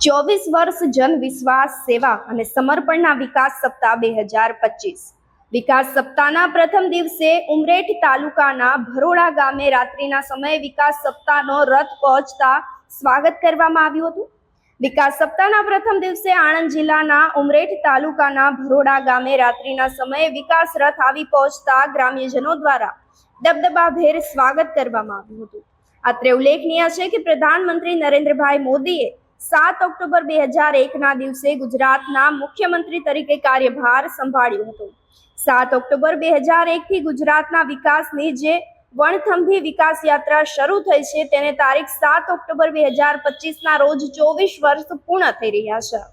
24 વર્ષ જન વિશ્વાસ સેવા અને સમર્પણના વિકાસ સપ્તાહ 2025 વિકાસ સપ્તાહના પ્રથમ દિવસે ઉમરેઠ તાલુકાના ભરોડા ગામે રાત્રિના સમયે વિકાસ સપ્તાહનો રથ પહોંચતા સ્વાગત કરવામાં આવ્યું હતું। વિકાસ સપ્તાહના પ્રથમ દિવસે આણંદ જિલ્લાના ઉમરેઠ તાલુકાના ભરોડા ગામે રાત્રિના સમયે વિકાસ રથ આવી પહોંચતા ગ્રામ્યજનો દ્વારા દબદબાભેર સ્વાગત કરવામાં આવ્યું હતું। અત્રે ઉલ્લેખનીય છે કે પ્રધાનમંત્રી નરેન્દ્રભાઈ મોદીએ 7 ઓક્ટોબર 2001ના દિવસે ગુજરાતના મુખ્યમંત્રી તરીકે કાર્યભાર સંભાળ્યો હતો। 7 ઓક્ટોબર 2001 થી ગુજરાતના વિકાસની જે વણથંભી વિકાસ યાત્રા શરૂ થઈ છે તેને તારીખ 7 ઓક્ટોબર 2025ના રોજ 24 વર્ષ પૂર્ણ થઈ રહ્યા છે,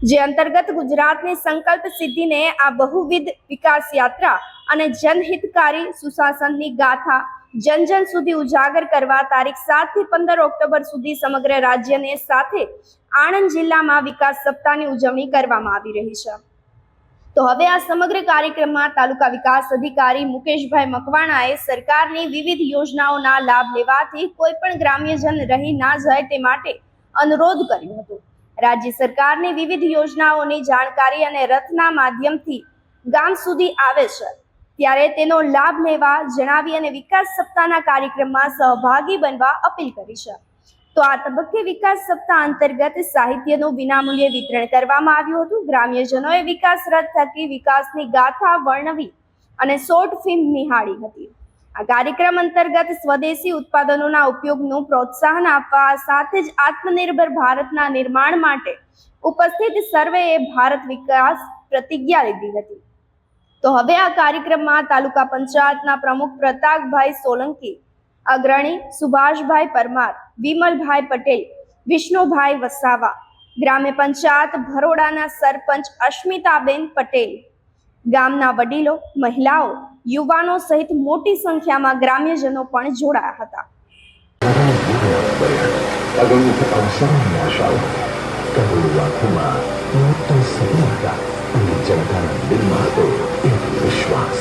જે અંતર્ગત ગુજરાતની સંકલ્પ સિદ્ધિને આ બહુવિધ વિકાસ યાત્રા અને જનહિતકારી સુશાસનની ગાથા જન જન સુધી ઉજાગર કરવા તારીખ 7 થી 15 ઓક્ટોબર સુધી સમગ્ર રાજ્યને સાથે આણંદ જિલ્લામાં વિકાસ સપ્તાહની ઉજવણી કરવામાં આવી રહી છે। તો હવે આ સમગ્ર કાર્યક્રમમાં તાલુકા વિકાસ અધિકારી મુકેશભાઈ મકવાણાએ સરકારની વિવિધ યોજનાઓના લાભ લેવાથી કોઈ પણ ગ્રામ્યજન રહી ના જાય તે માટે અનુરોધ કર્યો હતો। રાજ્ય સરકારની વિવિધ યોજનાઓની જાણકારી અને રથના માધ્યમથી ગામ સુધી આવે છે ત્યારે તેનો લાભ લેવા જણાવી અને વિકાસ સપ્તાહના કાર્યક્રમમાં સહભાગી બનવા અપીલ કરી છે। તો આ તબક્કે વિકાસ સપ્તાહ અંતર્ગત સાહિત્યનું વિનામૂલ્યે વિતરણ કરવામાં આવ્યું હતું। ગ્રામ્યજનોએ વિકાસ રથ થકી વિકાસની ગાથા વર્ણવી અને શોર્ટ ફિલ્મ નિહાળી હતી। આ કાર્યક્રમ અંતર્ગત સ્વદેશી ઉત્પાદનોના ઉપયોગનું પ્રોત્સાહન આપવા સાથે જ આત્મનિર્ભર ભારતના નિર્માણ માટે ઉપસ્થિત સર્વેએ ભારત વિકાસ પ્રતિજ્ઞા લીધી હતી। તો હવે આ કાર્યક્રમમાં તાલુકા પંચાયતના પ્રમુખ પ્રતાપભાઈ સોલંકી, અગ્રણી સુભાષભાઈ પરમાર, વિમલભાઈ પટેલ, વિષ્ણુભાઈ વસાવા, ગ્રામ્ય પંચાયત ભરોડાના સરપંચ અસ્મિતાબેન પટેલ, ગામના વડીલો, મહિલાઓ, યુવાનો સહિત મોટી સંખ્યામાં ગ્રામ્યજનો પણ જોડાયા હતા। વિશ્વાસ